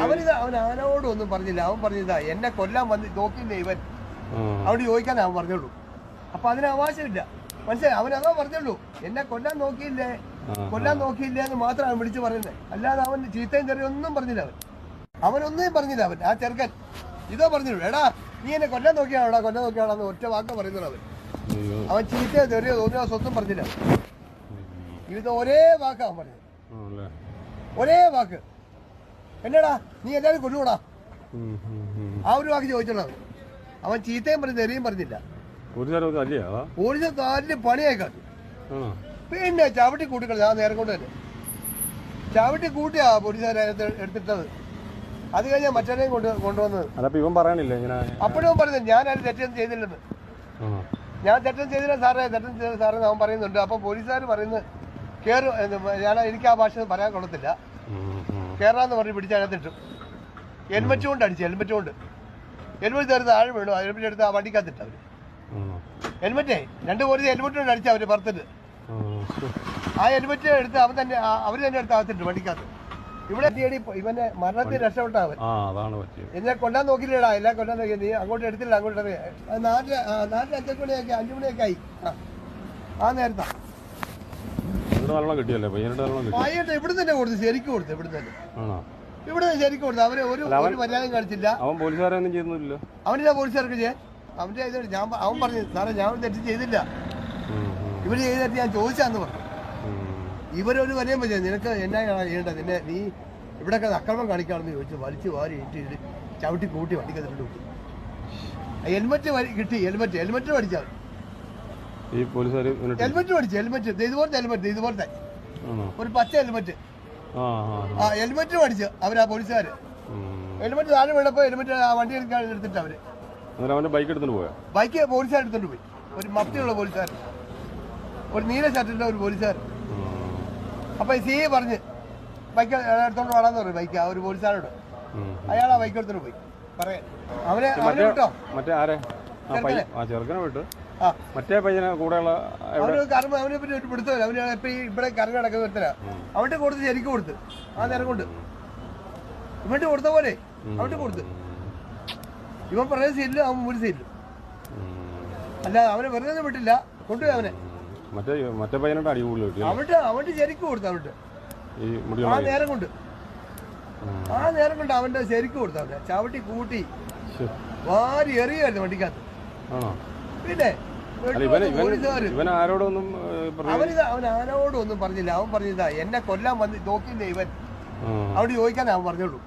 അവൻ ആനോടും ഒന്നും പറഞ്ഞില്ല. അവൻ പറഞ്ഞതാ എന്നെ കൊല്ലാൻ വന്ന് നോക്കിയില്ലേ ഇവൻ. അവിടെ ചോദിക്കാൻ അവൻ പറഞ്ഞോളൂ. അപ്പൊ അതിന് അവകാശമില്ല. മനസ്സിലായി? അവൻ അതോ പറഞ്ഞോളൂ, എന്നെ കൊല്ലാൻ നോക്കിയില്ലേ എന്ന് മാത്രം അവൻ വിളിച്ചു പറയുന്നത്. അല്ലാതെ അവൻ ചീത്തയും ചെറിയൊന്നും പറഞ്ഞില്ല. അവനൊന്നും പറഞ്ഞില്ല. അവൻ ആ ചെറുക്കൻ ഇതോ പറഞ്ഞോളൂ, എടാ നീ എന്നെ കൊല്ലാൻ നോക്കിയാണോന്ന് ഒറ്റ വാക്ക് പറയുന്നത്. അവൻ ചീത്തയോ ചെറിയോ തോന്നിയോ സ്വത്തും പറഞ്ഞില്ല. ഇത് ഒരേ വാക്ക് അവൻ പറഞ്ഞത്, ഒരേ വാക്ക്. എന്നടാ നീ എല്ലാവരും കൊണ്ടുകൂടാ, ആ ഒരു വാക്ക് ചോദിച്ചോളൂ. അവൻ ചീത്തയും പറഞ്ഞു തെറിയും പറഞ്ഞില്ല. പോലീസ് കാലിന് പണിയായി കാട്ടി. പിന്നെ ചവിട്ടി കൂട്ടിക്കളഞ്ഞ ആ നേരം കൊണ്ട് തന്നെ ചവിട്ടി കൂട്ടിയാ പോലീസുകാരെ എടുത്തിട്ടത്. അത് കഴിഞ്ഞാൽ മറ്റേനെയും കൊണ്ടുവന്നത്. അപ്പോഴും പറയുന്നത് ഞാൻ അത് തെറ്റൊന്നും ചെയ്തില്ലെന്ന്. ഞാൻ തെറ്റം ചെയ്തില്ല സാറേ, അവൻ പറയുന്നുണ്ട്. അപ്പൊ പോലീസുകാർ പറയുന്നത് കേറും. എനിക്ക് ആ ഭാഷ പറയാൻ കൊള്ളത്തില്ല. കേറാന്ന് പറഞ്ഞ് പിടിച്ചതിനകത്തിട്ടു. ഹെൽമെറ്റ് കൊണ്ട് അടിച്ചു. ഹെൽമെറ്റ് തീർന്ന് താഴെ വീണു. ഹെൽമെറ്റ് എടുത്ത് ആ വണ്ടിക്കകത്തിട്ട് അവര്. ഹെൽമെറ്റേ 2 പോലീസ് ഹെൽമെറ്റ് കൊണ്ട് അടിച്ചു അവര് പുറത്തിട്ട്. ആ ഹെൽമെറ്റ് എടുത്ത് അവര് തന്നെ എടുത്ത് അകത്തിട്ട് വണ്ടിക്കകത്ത്. ഇവിടെ ഇവനെ മരണത്തിൽ രക്ഷപ്പെട്ട അവൻ. എന്നെ കൊല്ലാൻ നോക്കിയില്ലടാ, എല്ലാം കൊല്ലാൻ നോക്കി. നീ അങ്ങോട്ട് എടുത്തില്ല, അങ്ങോട്ട് 4-5 മണിയൊക്കെ 5 മണിയൊക്കെ ആയി. ആ നേരത്താ പയ്യട്ട് ഇവിടെ തന്നെ കൊടുത്തു, ശരിക്കും കൊടുത്തു. ഇവിടെ ശരിക്കും കൊടുത്തു. അവര് ഒരു മര്യാദയും കാണിച്ചില്ല. അവനില്ല പോലീസുകാർക്ക് ചെയ്യാൻ. അവന്റെ അവൻ പറഞ്ഞു സാറേ ഞാൻ തെറ്റ് ചെയ്തില്ല, ഇവര് ചെയ്തിട്ട് ഞാൻ ചോദിച്ചാന്ന് പറഞ്ഞു. ഇവരൊരു വലിയ പറ്റില്ല, നിനക്ക് എന്നാണ് ചെയ്യേണ്ടത്, നീ ഇവിടെയൊക്കെ അക്രമം കാണിക്കാണെന്ന് ചോദിച്ചു. വലിച്ചു വാരി ഇട്ട് ചവിട്ടി കൂട്ടി വണ്ടിക്കകത്തിട്ട് വിട്ടു. ഹെൽമെറ്റ് കിട്ടി. ഹെൽമെറ്റ് പഠിച്ചാൽ ഇതുപോലത്തെ ഒരു പച്ച ഹെൽമെറ്റ്. ഹെൽമെറ്റ് പഠിച്ചു അവരാ പോലീസുകാര്. ഹെൽമെറ്റ് താഴെ വീണപ്പോ ഹെൽമെറ്റ് ആ വണ്ടി എടുത്തിട്ട് അവര് ബൈക്ക് പോലീസുകാർ എടുത്തോണ്ട് പോയി. ഒരു മഫ്തിയുള്ള പോലീസുകാർ, ഒരു നീല ഷർട്ടിന്റെ ഒരു പോലീസുകാർ. അപ്പൊ സി പറഞ്ഞ് ബൈക്ക് എടുത്തോണ്ട് വേണമെന്ന് പറയും ബൈക്ക്. ആ ഒരു പോലീസുകാരോട് അയാൾ ആ ബൈക്ക് എടുത്തോണ്ട് പോയി പറയാൻ. അവനെ വിട്ടോ മറ്റേ പയ്യനെ കൂടെയുള്ള അവനെ പറ്റി ഒരു പിടുത്തമില്ല. അവന് ഇപ്പൊ ഇവിടെ കറങ്ങി നടക്കുന്ന ഒരുത്തരാ. അവന്റെ കൊടുത്ത് ശരിക്കും കൊടുത്ത് ആ നേരം കൊണ്ട് ഇവന്റെ കൊടുത്ത പോലെ അവന്റെ കൊടുത്ത്. ഇവൻ പറയുന്ന സീറ്റിലും അവൻ ഒരു സീറ്റിലും. അല്ല അവനെ വെറുതെ വിട്ടില്ല, കൊണ്ടുപോയി അവനെ. അവന്റെ ശരിക്കും കൊടുത്തു. അവന്റെ ആ നേരം കൊണ്ട് അവന്റെ ശരിക്കും കൊടുത്തു. അവനെ ചവിട്ടി കൂട്ടി വാരി എറിയായിരുന്നു വണ്ടിക്കകത്ത്. പിന്നെ അവൻ ആരോടും ഒന്നും പറഞ്ഞില്ല. അവൻ പറഞ്ഞതാ എന്നെ കൊല്ലാൻ വന്ന് നോക്കിയില്ലേ ഇവൻ. അവിടെ ചോദിക്കാൻ അവൻ പറഞ്ഞോളൂ.